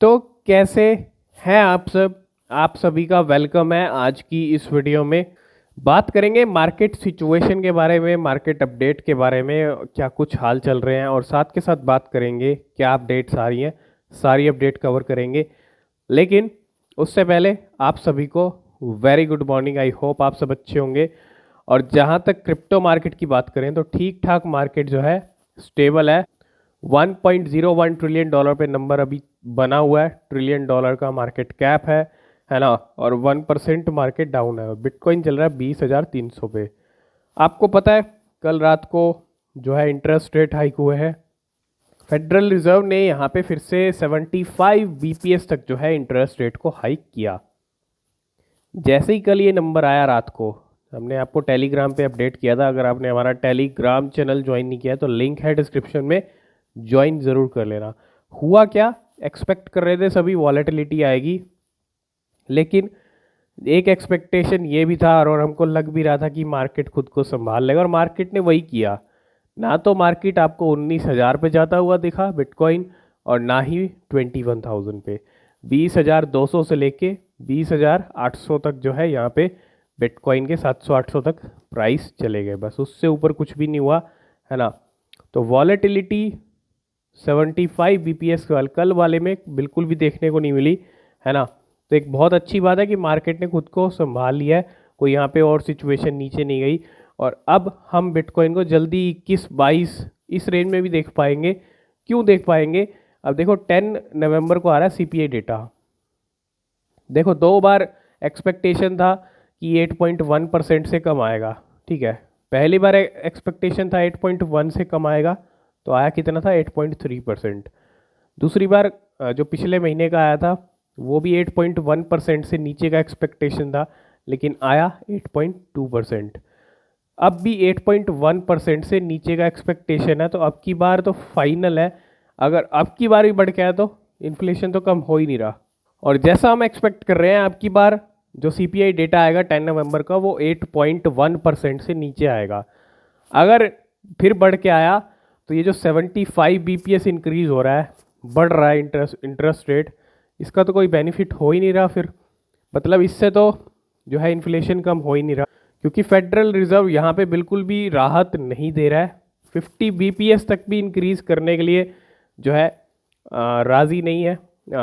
तो कैसे हैं आप सब। आप सभी का वेलकम है। आज की इस वीडियो में बात करेंगे मार्केट सिचुएशन के बारे में, मार्केट अपडेट के बारे में, क्या कुछ हाल चल रहे हैं और साथ के साथ बात करेंगे क्या अपडेट्स आ रही हैं। सारी अपडेट कवर करेंगे, लेकिन उससे पहले आप सभी को very good morning. I hope आप सब अच्छे होंगे। और जहां तक क्रिप्टो मार्केट की बात करें तो ठीक ठाक मार्केट जो है स्टेबल है। 1.01 ट्रिलियन डॉलर पे नंबर अभी बना हुआ है। ट्रिलियन डॉलर का मार्केट कैप है ना। और 1% मार्केट डाउन है और बिटकॉइन चल रहा है 20,300 पे। आपको पता है कल रात को जो है इंटरेस्ट रेट हाइक हुए हैं। फेडरल रिजर्व ने यहाँ पे फिर से 75 बीपीएस तक जो है इंटरेस्ट रेट को हाइक किया। जैसे ही कल ये नंबर आया रात को, हमने आपको टेलीग्राम पे अपडेट किया था। अगर आपने हमारा टेलीग्राम चैनल ज्वाइन नहीं किया है तो लिंक है डिस्क्रिप्शन में, ज्वाइन ज़रूर कर लेना। हुआ क्या, एक्सपेक्ट कर रहे थे सभी वॉलेटिलिटी आएगी, लेकिन एक एक्सपेक्टेशन ये भी था और हमको लग भी रहा था कि मार्केट खुद को संभाल लेगा, और मार्केट ने वही किया। ना तो मार्केट आपको 19,000 पे जाता हुआ दिखा बिटकॉइन, और ना ही 21,000 पे। 20,200 से लेके 20,800 तक जो है यहाँ पे बिटकॉइन के 700-800 तक प्राइस चले गए, बस उससे ऊपर कुछ भी नहीं हुआ, है ना। तो वॉलेटिलिटी 75 बीपीएस कल वाले में बिल्कुल भी देखने को नहीं मिली, है ना। तो एक बहुत अच्छी बात है कि मार्केट ने खुद को संभाल लिया है, कोई यहाँ पे और सिचुएशन नीचे नहीं गई। और अब हम बिटकॉइन को जल्दी 21-22 इस रेंज में भी देख पाएंगे। क्यों देख पाएंगे? अब देखो 10 नवंबर को आ रहा है सीपीआई डेटा। देखो 2 बार एक्सपेक्टेशन था कि 8.1% से कम आएगा, ठीक है। पहली बार एक्सपेक्टेशन था 8.1 से कम आएगा, तो आया कितना था? 8.3%। दूसरी बार जो पिछले महीने का आया था वो भी 8.1% से नीचे का एक्सपेक्टेशन था, लेकिन आया 8.2%। अब भी 8.1% से नीचे का एक्सपेक्टेशन है, तो अब की बार तो फाइनल है। अगर अब की बार भी बढ़ के आया तो इन्फ्लेशन तो कम हो ही नहीं रहा। और जैसा हम एक्सपेक्ट कर रहे हैं, अब की बार जो सीपीआई डेटा आएगा 10 नवंबर का वो 8.1% से नीचे आएगा। अगर फिर बढ़ के आया तो ये जो 75 बीपीएस इंक्रीज हो रहा है, बढ़ रहा है इंटरेस्ट रेट, इसका तो कोई बेनिफिट हो ही नहीं रहा। फिर मतलब इससे तो जो है इन्फ्लेशन कम हो ही नहीं रहा, क्योंकि फेडरल रिजर्व यहाँ पे बिल्कुल भी राहत नहीं दे रहा है। 50 बीपीएस तक भी इंक्रीज करने के लिए जो है राज़ी नहीं है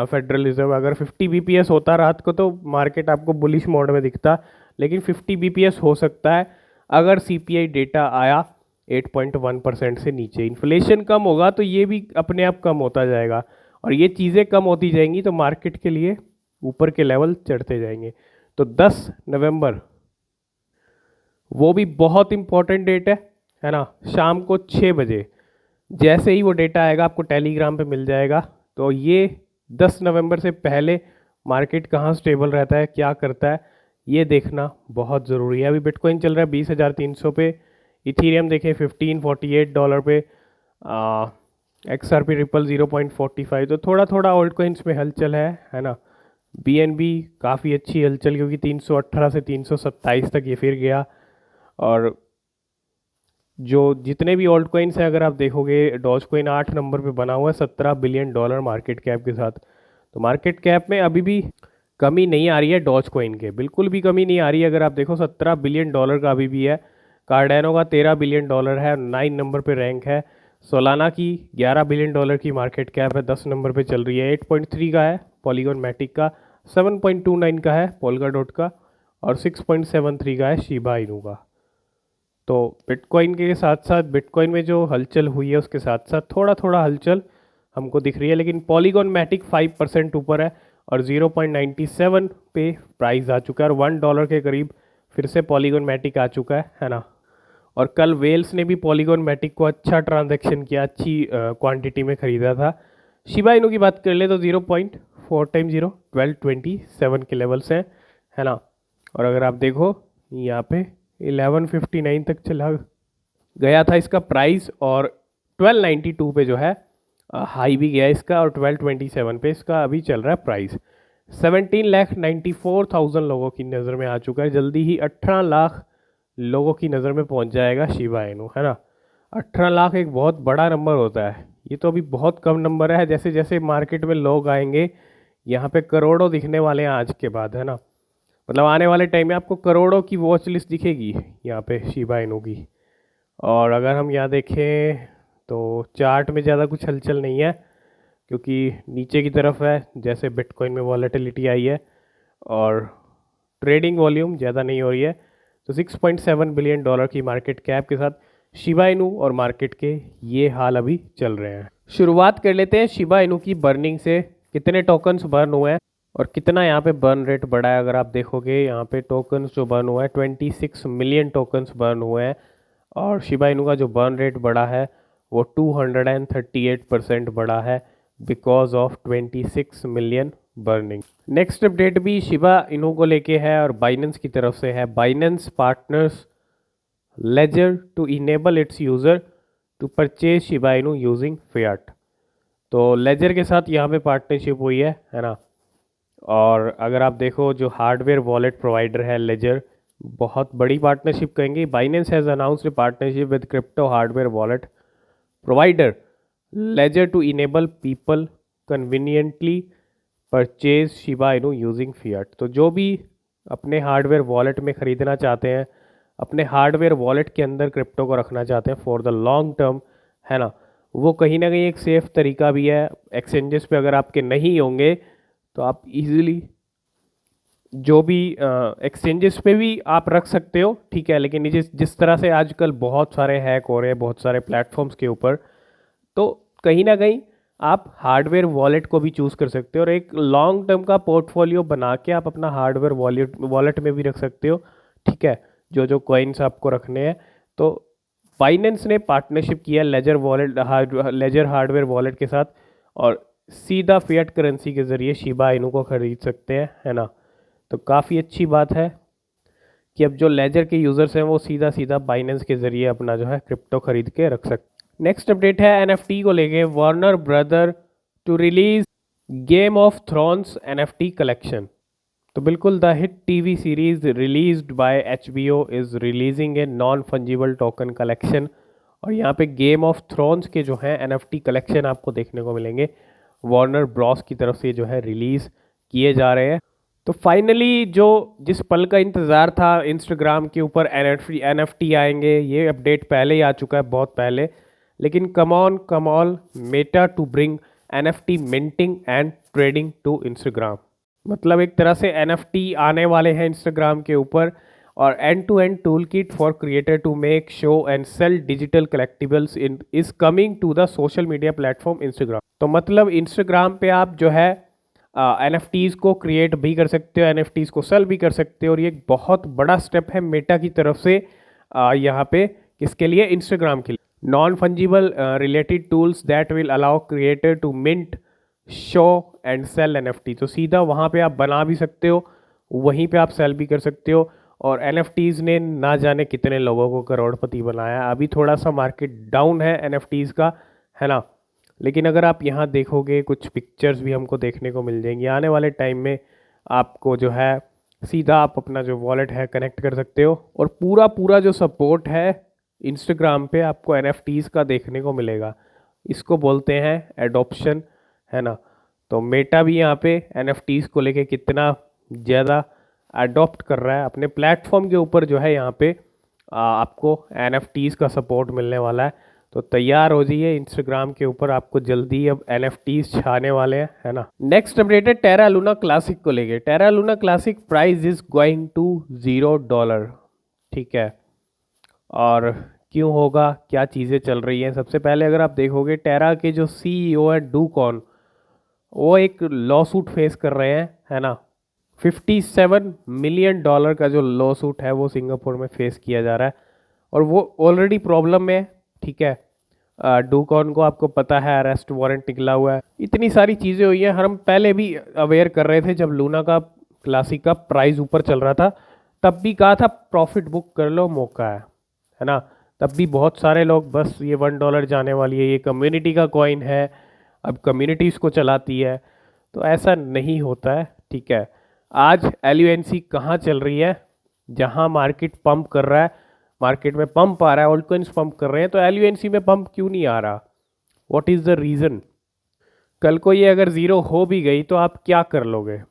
फेडरल रिजर्व। अगर 50 बीपीएस होता रात को तो मार्केट आपको बुलिश मोड में दिखता, लेकिन 50 बीपीएस हो सकता है अगर सीपीआई डेटा आया 8.1% से नीचे। इन्फ्लेशन कम होगा तो ये भी अपने आप कम होता जाएगा, और ये चीज़ें कम होती जाएंगी तो मार्केट के लिए ऊपर के लेवल चढ़ते जाएंगे। तो 10 नवंबर वो भी बहुत इंपॉर्टेंट डेट है ना। शाम को 6 बजे जैसे ही वो डेटा आएगा आपको टेलीग्राम पे मिल जाएगा। तो ये 10 नवंबर से पहले मार्केट कहाँ स्टेबल रहता है, क्या करता है, ये देखना बहुत ज़रूरी है। अभी बिटकॉइन चल रहा है 20,300 पे, इथीरियम देखें $1548 पे, XRP रिपल 0.45। तो थोड़ा थोड़ा ओल्ड कॉइन्स में हलचल है ना। BNB काफ़ी अच्छी हलचल, क्योंकि 318 से 327 तक ये फिर गया। और जो जितने भी ओल्ड कॉइन्स हैं, अगर आप देखोगे, डॉज कॉइन 8 नंबर पे बना हुआ है $17 बिलियन मार्केट कैप के साथ। तो मार्केट कैप में अभी भी कमी नहीं आ रही है डॉज कॉइन के, बिल्कुल भी कमी नहीं आ रही है। अगर आप देखो $17 बिलियन का अभी भी है। कार्डेनो का $13 बिलियन है, 9 नंबर पे रैंक है। सोलाना की $11 बिलियन की मार्केट कैप है, 10 नंबर पे चल रही है। 8.3 का है पॉलीगॉन मैटिक का, 7.29 का है पोल्काडॉट का, और 6.73 का है शिबा इनू का। तो बिटकॉइन के साथ साथ, बिटकॉइन में जो हलचल हुई है उसके साथ साथ थोड़ा थोड़ा हलचल हमको दिख रही है, लेकिन पॉलीगॉन मैटिक 5% ऊपर है और 0.97 पे प्राइस आ चुका है, और $1 के करीब फिर से पॉलीगॉन मैटिक आ चुका है ना। और कल वेल्स ने भी पॉलीगॉन मैटिक को अच्छा ट्रांजैक्शन किया, अच्छी क्वांटिटी में ख़रीदा था। शिबा इनू की बात कर ले तो 0.4 टाइम 0 1227 के लेवल्स हैं, है ना। और अगर आप देखो यहाँ पे 1159 तक चला गया था इसका प्राइस, और 1292 पे जो है हाई भी गया इसका, और 1227 पे इसका अभी चल रहा है प्राइस। 17,94,000 लोगों की नज़र में आ चुका है। जल्दी ही 18 लाख लोगों की नज़र में पहुंच जाएगा शिबा इनू, है ना। 18 लाख एक बहुत बड़ा नंबर होता है। ये तो अभी बहुत कम नंबर है। जैसे जैसे मार्केट में लोग आएंगे यहाँ पे करोड़ों दिखने वाले हैं आज के बाद, है ना। मतलब आने वाले टाइम में आपको करोड़ों की वॉच लिस्ट दिखेगी यहाँ पे शिबा इनू की। और अगर हम यहाँ देखें तो चार्ट में ज़्यादा कुछ हलचल नहीं है, क्योंकि नीचे की तरफ है जैसे बिटकॉइन में वॉलेटिलिटी आई है, और ट्रेडिंग वॉल्यूम ज़्यादा नहीं हो रही है। तो 6.7 बिलियन डॉलर की मार्केट कैप के साथ शिबा इनू और मार्केट के ये हाल अभी चल रहे हैं। शुरुआत कर लेते हैं शिबा इनू की बर्निंग से। कितने टोकन्स बर्न हुए हैं और कितना यहाँ पे बर्न रेट बढ़ा है। अगर आप देखोगे यहाँ पे टोकन्स जो बर्न हुआ है 26 मिलियन टोकन्स बर्न हुए हैं, और शिबा इनू का जो बर्न रेट बढ़ा है वो 238% बढ़ा है because of 26 million burning. Next update भी शिबा इनू को लेके है और बाइनेंस की तरफ से है। Binance partners Ledger to enable its user to purchase Shiba Inu using fiat. तो लेजर के साथ यहाँ पे पार्टनरशिप हुई है ना। और अगर आप देखो जो हार्डवेयर वॉलेट प्रोवाइडर है लेजर, बहुत बड़ी पार्टनरशिप कहेंगे। Binance has announced partnership with crypto hardware wallet provider Ledger to enable people conveniently purchase Shiba Inu using fiat. तो जो भी अपने हार्डवेयर वॉलेट में ख़रीदना चाहते हैं, अपने हार्डवेयर वॉलेट के अंदर क्रिप्टो को रखना चाहते हैं फॉर द लॉन्ग टर्म, है ना, वो कहीं ना कहीं एक सेफ़ तरीका भी है। एक्सचेंजेस पे अगर आपके नहीं होंगे तो आप इजीली जो भी एक्सचेंजेस पे भी आप रख सकते हो, ठीक है। लेकिन जिस तरह से आजकल बहुत सारे हैक हो रहे हैं बहुत सारे प्लेटफॉर्म्स के ऊपर, तो कहीं ना कहीं आप हार्डवेयर वॉलेट को भी चूज़ कर सकते हो और एक लॉन्ग टर्म का पोर्टफोलियो बना के आप अपना हार्डवेयर वॉलेट में भी रख सकते हो, ठीक है, जो जो कॉइन्स आपको रखने हैं। तो बाइनेंस ने पार्टनरशिप किया लेजर लेजर हार्डवेयर वॉलेट के साथ, और सीधा फिएट करेंसी के ज़रिए शिबा इनू को ख़रीद सकते हैं, है ना। तो काफ़ी अच्छी बात है कि अब जो लेजर के यूज़र्स हैं वो सीधा सीधा बाइनेंस के ज़रिए अपना जो है क्रिप्टो ख़रीद के रख सकते हैं। नेक्स्ट अपडेट है एनएफटी को लेके। Warner Brother to release Game of Thrones NFT collection. तो बिल्कुल the hit TV series released by HBO is releasing a non fungible token collection. और यहाँ पे गेम ऑफ थ्रोन्स के जो हैं एनएफटी कलेक्शन आपको देखने को मिलेंगे। वार्नर ब्रॉस की तरफ से जो है रिलीज़ किए जा रहे हैं। तो फाइनली जो जिस पल का इंतज़ार था, इंस्टाग्राम के ऊपर एनएफटी आएंगे, ये अपडेट पहले ही आ चुका है बहुत पहले। लेकिन come on Meta to bring NFT minting and trading to Instagram. मतलब एक तरह से एनएफटी आने वाले हैं इंस्टाग्राम के ऊपर, और end to end tool kit for creator to make show and sell digital collectibles is coming to the social media platform Instagram. तो मतलब इंस्टाग्राम पे आप जो है एनएफटीज़ को क्रिएट भी कर सकते हो, एनएफटीज़ को सेल भी कर सकते हो। और ये एक बहुत बड़ा स्टेप है मेटा की तरफ से यहाँ पे, किसके लिए, इंस्टाग्राम के लिए। Non fungible related tools that will allow creator to mint show and sell NFT. तो सीधा वहाँ पे आप बना भी सकते हो, वहीं पे आप सेल भी कर सकते हो। और एनएफटीज़ ने ना जाने कितने लोगों को करोड़पति बनाया। अभी थोड़ा सा मार्केट डाउन है एनएफटीज़ का, है ना। लेकिन अगर आप यहाँ देखोगे कुछ पिक्चर्स भी हमको देखने को मिल जाएंगी आने वाले टाइम में। आपको जो है सीधा आप अपना जो वॉलेट है कनेक्ट कर सकते हो, और पूरा पूरा जो सपोर्ट है इंस्टाग्राम पे आपको एनएफटीज़ का देखने को मिलेगा। इसको बोलते हैं एडॉप्शन, है ना। तो मेटा भी यहाँ पे एनएफटीज़ को लेके कितना ज़्यादा अडॉप्ट कर रहा है अपने प्लेटफॉर्म के ऊपर, जो है यहाँ पे आपको एनएफटीज़ का सपोर्ट मिलने वाला है। तो तैयार हो जाइए, इंस्टाग्राम के ऊपर आपको जल्दी अब एनएफटीज़ छाने वाले हैं, है ना। नेक्स्ट अपडेट है टेरा लूना क्लासिक को लेके। Terra Luna Classic price is going to $0, ठीक है। और क्यों होगा, क्या चीज़ें चल रही हैं। सबसे पहले अगर आप देखोगे टेरा के जो सीईओ है डू कॉन, वो एक लॉ सूट फेस कर रहे हैं, है ना। $57 मिलियन का जो लॉ सूट है वो सिंगापुर में फेस किया जा रहा है, और वो ऑलरेडी प्रॉब्लम में, ठीक है। डूकॉन को आपको पता है अरेस्ट वारंट निकला हुआ है। इतनी सारी चीज़ें हुई हैं। हम पहले भी अवेयर कर रहे थे जब लूना का क्लासिक का प्राइस ऊपर चल रहा था, तब भी कहा था प्रॉफिट बुक कर लो, मौका है ना। तब भी बहुत सारे लोग बस ये $1 जाने वाली है, ये कम्युनिटी का कॉइन है, अब कम्युनिटी इसको चलाती है। तो ऐसा नहीं होता है, ठीक है। आज एलयूएनसी कहाँ चल रही है, जहाँ मार्केट पंप कर रहा है, मार्केट में पंप आ रहा है, ऑल्ट कॉइन्स पंप कर रहे हैं, तो एलयूएनसी में पंप क्यों नहीं आ रहा। What is the reason? कल को ये अगर ज़ीरो हो भी गई तो आप क्या कर लोगे?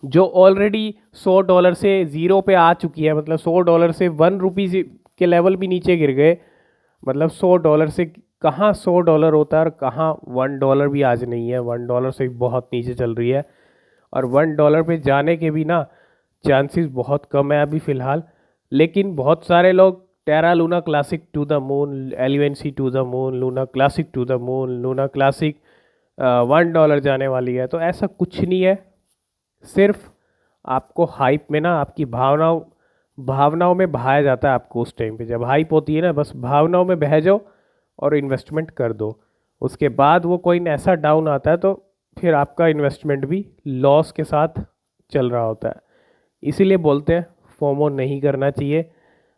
जो ऑलरेडी $100 से ज़ीरो पे आ चुकी है, मतलब $100 से ₹1 के लेवल भी नीचे गिर गए, मतलब $100 से कहाँ $100 होता है और कहाँ $1 भी आज नहीं है, $1 से भी बहुत नीचे चल रही है। और $1 पे जाने के भी ना चांसेस बहुत कम है अभी फ़िलहाल। लेकिन बहुत सारे लोग Terra Luna Classic to the moon, LUNC to the moon, Luna Classic to the moon, Luna Classic $1 जाने वाली है, तो ऐसा कुछ नहीं है। सिर्फ आपको हाइप में ना आपकी भावनाओं भावनाओं में बहाया जाता है आपको। उस टाइम पे जब हाइप होती है ना, बस भावनाओं में बह जाओ और इन्वेस्टमेंट कर दो। उसके बाद वो कोइन ऐसा डाउन आता है तो फिर आपका इन्वेस्टमेंट भी लॉस के साथ चल रहा होता है। इसीलिए बोलते हैं फोमो नहीं करना चाहिए।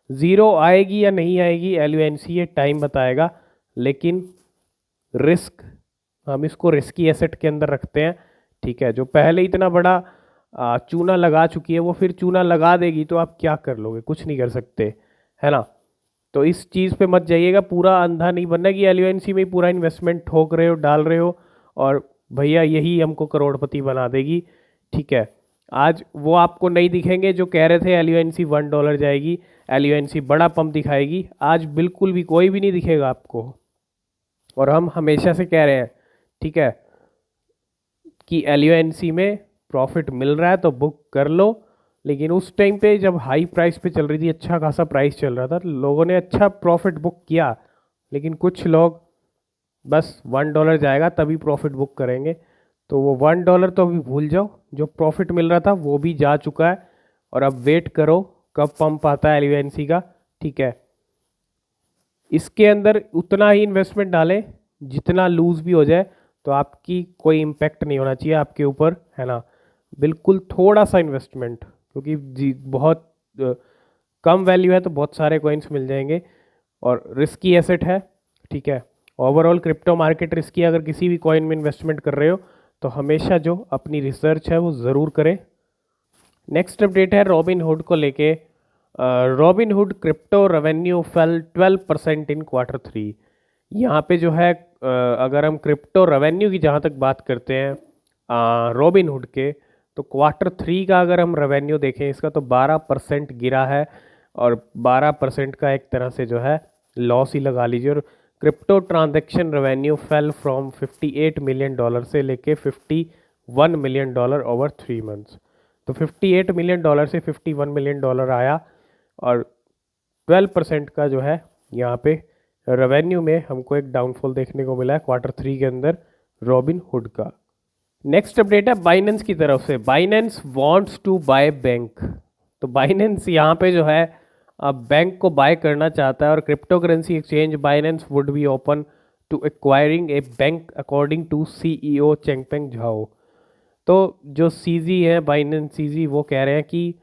ज़ीरो आएगी या नहीं आएगी LUNC ये टाइम बताएगा, लेकिन रिस्क, हम इसको रिस्की एसेट के अंदर रखते हैं। ठीक है, जो पहले इतना बड़ा चूना लगा चुकी है वो फिर चूना लगा देगी तो आप क्या कर लोगे? कुछ नहीं कर सकते, है ना। तो इस चीज़ पे मत जाइएगा, पूरा अंधा नहीं बनना कि LUNC में ही पूरा इन्वेस्टमेंट ठोक रहे हो, डाल रहे हो और भैया यही हमको करोड़पति बना देगी। ठीक है, आज वो आपको नहीं दिखेंगे जो कह रहे थे LUNC $1 जाएगी, LUNC बड़ा पंप दिखाएगी। आज बिल्कुल भी कोई भी नहीं दिखेगा आपको। और हम हमेशा से कह रहे हैं, ठीक है, कि LUNC में प्रॉफिट मिल रहा है तो बुक कर लो। लेकिन उस टाइम पे जब हाई प्राइस पे चल रही थी, अच्छा खासा प्राइस चल रहा था, लोगों ने अच्छा प्रॉफिट बुक किया। लेकिन कुछ लोग बस $1 जाएगा तभी प्रॉफिट बुक करेंगे, तो वो $1 तो अभी भूल जाओ, जो प्रॉफिट मिल रहा था वो भी जा चुका है। और अब वेट करो कब पंप आता है LUNC का। ठीक है, इसके अंदर उतना ही इन्वेस्टमेंट डालें जितना लूज़ भी हो जाए तो आपकी कोई इम्पेक्ट नहीं होना चाहिए आपके ऊपर, है ना। बिल्कुल थोड़ा सा इन्वेस्टमेंट, क्योंकि जी बहुत कम वैल्यू है तो बहुत सारे कॉइन्स मिल जाएंगे और रिस्की एसेट है। ठीक है, ओवरऑल क्रिप्टो मार्केट रिस्की है। अगर किसी भी कॉइन में इन्वेस्टमेंट कर रहे हो तो हमेशा जो अपनी रिसर्च है वो ज़रूर करें। नेक्स्ट अपडेट है रॉबिन हुड को लेके। Robin hood crypto revenue fail 12% इन Q3। यहाँ पे जो है अगर हम क्रिप्टो रेवेन्यू की जहाँ तक बात करते हैं रॉबिन हुड के, तो Q3 का अगर हम रेवेन्यू देखें इसका तो 12% गिरा है। और 12% का एक तरह से जो है लॉस ही लगा लीजिए। और crypto transaction revenue fell from $58 million से लेके $51 मिलियन ओवर 3 मंथ्स। तो $58 मिलियन से $51 मिलियन आया और 12% का जो है यहाँ पे रेवेन्यू में हमको एक डाउनफॉल देखने को मिला है Q3 के अंदर रॉबिन हुड का। नेक्स्ट अपडेट है बाइनेंस की तरफ से। Binance wants to buy bank. तो बाइनेंस यहाँ पे जो है अब बैंक को बाय करना चाहता है और cryptocurrency exchange Binance would be open to acquiring a bank according to CEO Changpeng Zhao. तो जो CZ है बाइनेंस CZ, वो कह रहे हैं कि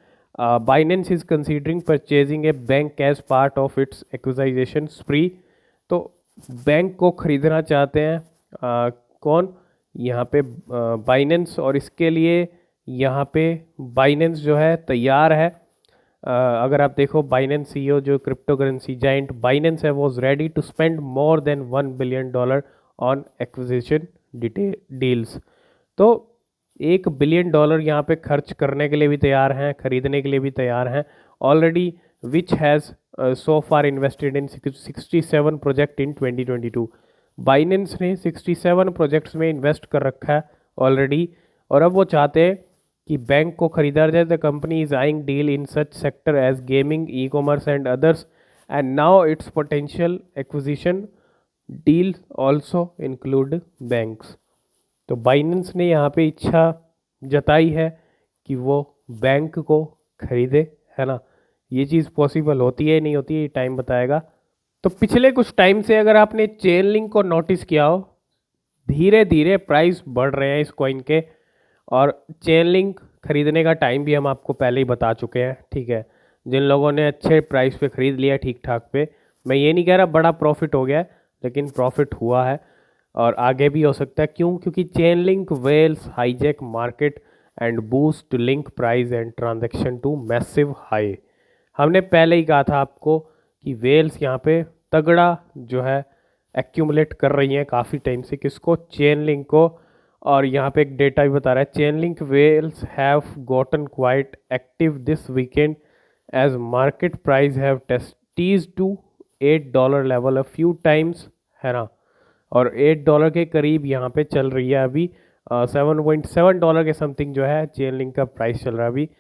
Binance is considering purchasing a bank as part of its acquisition spree. तो bank को खरीदना चाहते हैं कौन? यहाँ पे बाइनेंस। और इसके लिए यहाँ पे बाइनेंस जो है तैयार है। अगर आप देखो बाइनेंस CEO जो क्रिप्टो करेंसी जाइंट बाइनेंस है was ready to spend more than $1 billion on acquisition deals. तो $1 बिलियन यहाँ पे खर्च करने के लिए भी तैयार हैं, खरीदने के लिए भी तैयार हैं already, which has so far invested in 67 project in 2022। Binance ने 67 प्रोजेक्ट्स में इन्वेस्ट कर रखा है ऑलरेडी। और अब वो चाहते हैं कि बैंक को खरीदा जाए। The company is eyeing deal in such sector as gaming, e-commerce and others, and now its potential acquisition deal also include banks. तो बाइनेंस ने यहाँ पे इच्छा जताई है कि वो बैंक को खरीदे, है ना। ये चीज़ पॉसिबल होती है नहीं होती है, ये टाइम बताएगा। तो पिछले कुछ टाइम से अगर आपने चेन लिंक को नोटिस किया हो, धीरे धीरे प्राइस बढ़ रहे हैं इस कॉइन के। और चेन लिंक खरीदने का टाइम भी हम आपको पहले ही बता चुके हैं। ठीक है, जिन लोगों ने अच्छे प्राइस पे ख़रीद लिया ठीक ठाक पे, मैं ये नहीं कह रहा बड़ा प्रॉफिट हो गया है, लेकिन प्रॉफिट हुआ है और आगे भी हो सकता है। क्यों? क्योंकि Chainlink whales hijack market and boost LINK price and transaction to massive high. हमने पहले ही कहा था आपको कि वेल्स यहाँ पे तगड़ा जो है एक्यूमुलेट कर रही हैं काफ़ी टाइम से, किसको, चेन लिंक को। और यहाँ पे एक डेटा भी बता रहा है, Chainlink whales have gotten quite active this weekend as market price have tested to $8 level a few times, है ना। और $8 के करीब यहाँ पे चल रही है अभी, $7.7 के समथिंग जो है चेन लिंक का प्राइस चल रहा है अभी।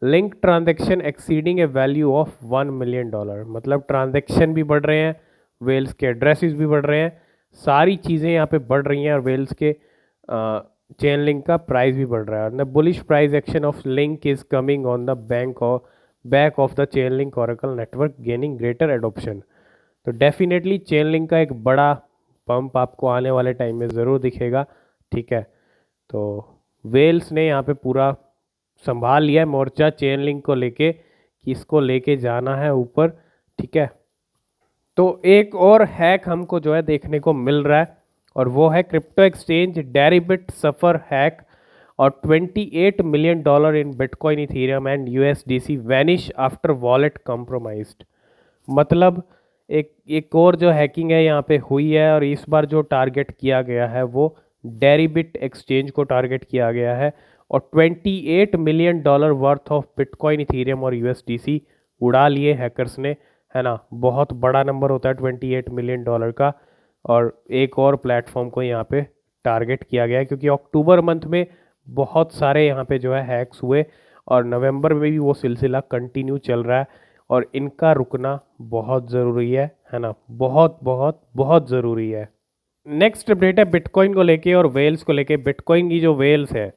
Link transaction exceeding A value of $1 million, मतलब ट्रांजेक्शन भी बढ़ रहे हैं, वेल्स के एड्रेसेस भी बढ़ रहे हैं, सारी चीज़ें यहाँ पे बढ़ रही हैं, और वेल्स के चेन लिंक का प्राइस भी बढ़ रहा है। The bullish price action of link is coming on the back of the chain link Oracle network gaining greater adoption. तो डेफिनेटली चेन लिंक का एक बड़ा पंप आपको आने वाले टाइम में ज़रूर दिखेगा, ठीक है। तो वेल्स ने यहाँ पे पूरा संभाल लिया है मोर्चा चेन लिंक को लेके, कि इसको लेके जाना है ऊपर, ठीक है। तो एक और हैक हमको जो है देखने को मिल रहा है, और वो है क्रिप्टो एक्सचेंज डेरिबिट सफर हैक, और $28 million in bitcoin, Ethereum and USDC vanish after wallet compromised. मतलब एक और जो हैकिंग है यहाँ पे हुई है, और इस बार जो टारगेट किया गया है वो डेरिबिट एक्सचेंज को टारगेट किया गया है, और $28 million worth of bitcoin, Ethereum और USDC उड़ा लिए हैकर्स ने, है ना। बहुत बड़ा नंबर होता है $28 मिलियन का, और एक और प्लेटफॉर्म को यहाँ पे टारगेट किया गया है, क्योंकि अक्टूबर मंथ में बहुत सारे यहाँ पे जो है हैक्स हुए, और नवंबर में भी वो सिलसिला कंटिन्यू चल रहा है, और इनका रुकना बहुत ज़रूरी है ना, बहुत बहुत बहुत ज़रूरी है। नेक्स्ट अपडेट है बिटकॉइन को लेके और वेल्स को लेके। बिटकॉइन की जो वेल्स है,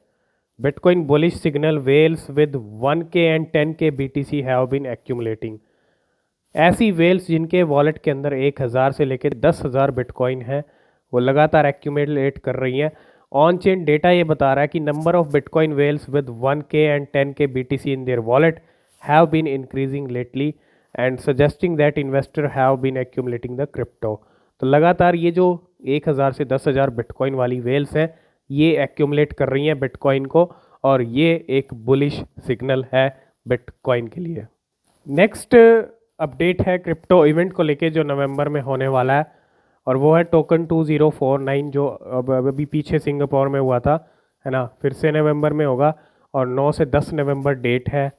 Bitcoin bullish signal whales with 1K and 10K BTC have been accumulating. ऐसी वेल्स जिनके वॉलेट के अंदर 1000 से लेकर 10,000 बिटकॉइन है, वो लगातार एक्यूमुलेट कर रही हैं। ऑन चेन डेटा ये बता रहा है कि number of Bitcoin whales with 1K and 10K BTC in their wallet have been increasing lately and suggesting that investor have been accumulating the crypto. तो लगातार ये जो 1000 से 10,000 बिटकॉइन वाली वेल्स हैं, ये एक्यूमुलेट कर रही हैं बिटकॉइन को, और ये एक बुलिश सिग्नल है बिटकॉइन के लिए। नेक्स्ट अपडेट है क्रिप्टो इवेंट को लेके जो नवंबर में होने वाला है, और वो है टोकन 2049, जो अभी पीछे सिंगापुर में हुआ था, है ना, फिर से नवंबर में होगा, और 9 से 10 नवंबर डेट है।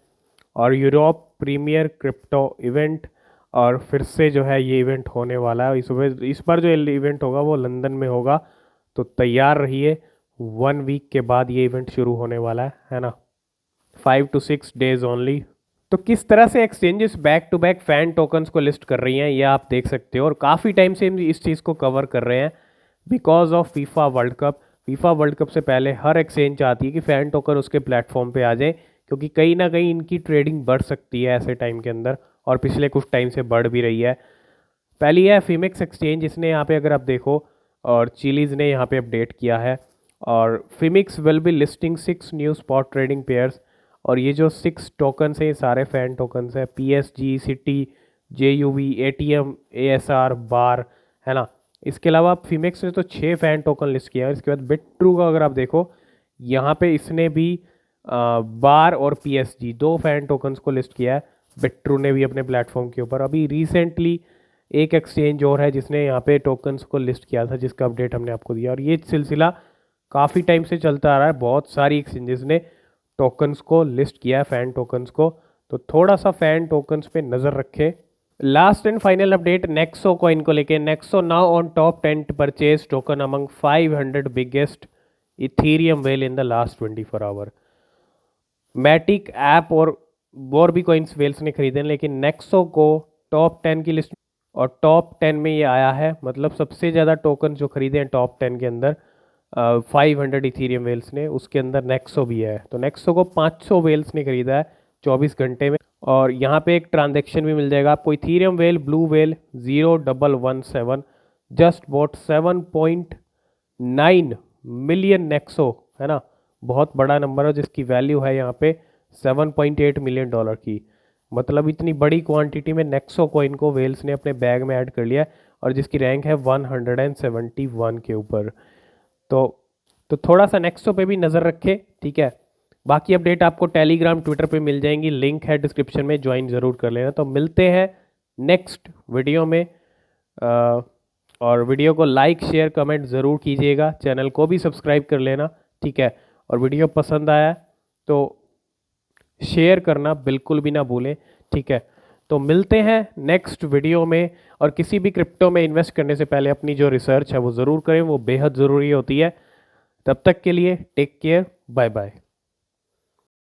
और यूरोप प्रीमियर क्रिप्टो इवेंट, और फिर से जो है ये इवेंट होने वाला है। इस बार जो इवेंट होगा वो लंदन में होगा, तो तैयार रहिए, 1 वीक के बाद ये इवेंट शुरू होने वाला है ना, 5 to 6 डेज ओनली। तो किस तरह से exchanges back to back fan tokens को लिस्ट कर रही हैं, ये आप देख सकते हो, और काफ़ी टाइम से इस चीज़ को कवर कर रहे हैं because of FIFA world cup. FIFA world cup से पहले हर एक्सचेंज चाहती है कि फ़ैन टोकन उसके प्लेटफॉर्म पे आ जाए, क्योंकि कहीं ना कहीं इनकी ट्रेडिंग बढ़ सकती है ऐसे टाइम के अंदर, और पिछले कुछ टाइम से बढ़ भी रही है। पहली है फिमिक्स एक्सचेंज, इसने यहाँ पे अगर आप देखो, और चिलीज़ ने यहाँ पे अपडेट किया है, और Phemex will be listing 6 new spot trading pairs. और ये जो 6 टोकन्स हैं, ये सारे फैन टोकन्स हैं, PSG, city, JUV, ATM, ASR, Bar, है ना। इसके अलावा फिमिक्स ने तो 6 फैन टोकन लिस्ट किया है। इसके बाद बिट्रू का अगर आप देखो, यहाँ पे इसने भी बार और PSG 2 फैन टोकन्स को लिस्ट किया है, बिट्रू ने भी अपने प्लेटफॉर्म के ऊपर। अभी रिसेंटली एक एक्सचेंज और है जिसने यहाँ पे टोकन्स को लिस्ट किया था, जिसका अपडेट हमने आपको दिया, और ये सिलसिला काफ़ी टाइम से चलता आ रहा है। बहुत सारी एक्सचेंजेस ने टोकन्स को लिस्ट किया है, फैन टोकन्स को, तो थोड़ा सा फैन टोकन्स पे नज़र रखें। Last and final update Nexo coin को लेके। Nexo now on top 10 purchase token among 500 biggest Ethereum whale in the last 24 hour. Matic app और भी कॉइन्स वेल्स ने खरीदे, लेकिन नेक्सो को टॉप 10 की लिस्ट, और टॉप 10 में ये आया है, मतलब सबसे ज़्यादा टोकन जो खरीदे हैं टॉप 10 के अंदर 500 इथीरियम वेल्स ने, उसके अंदर नेक्सो भी है। तो नेक्सो को 500 वेल्स ने खरीदा है 24 घंटे में, और यहाँ पे एक ट्रांजैक्शन भी मिल जाएगा आपको। Ethereum whale blue whale 0117 just bought 7.9 million Nexo, है ना, बहुत बड़ा नंबर है, जिसकी वैल्यू है यहाँ पे $7.8 मिलियन की। मतलब इतनी बड़ी क्वांटिटी में नेक्सो कॉइन को वेल्स ने अपने बैग में ऐड कर लिया, और जिसकी रैंक है 171 के ऊपर। तो थोड़ा सा नेक्सो पे भी नज़र रखें, ठीक है। बाकी अपडेट आपको टेलीग्राम ट्विटर पे मिल जाएंगी, लिंक है डिस्क्रिप्शन में, ज्वाइन ज़रूर कर लेना। तो मिलते हैं नेक्स्ट वीडियो में। और वीडियो को लाइक शेयर कमेंट ज़रूर कीजिएगा, चैनल को भी सब्सक्राइब कर लेना, ठीक है। और वीडियो पसंद आया तो शेयर करना बिल्कुल भी ना भूलें, ठीक है। तो मिलते हैं नेक्स्ट वीडियो में। और किसी भी क्रिप्टो में इन्वेस्ट करने से पहले अपनी जो रिसर्च है वो ज़रूर करें, वो बेहद ज़रूरी होती है। तब तक के लिए टेक केयर, बाय बाय।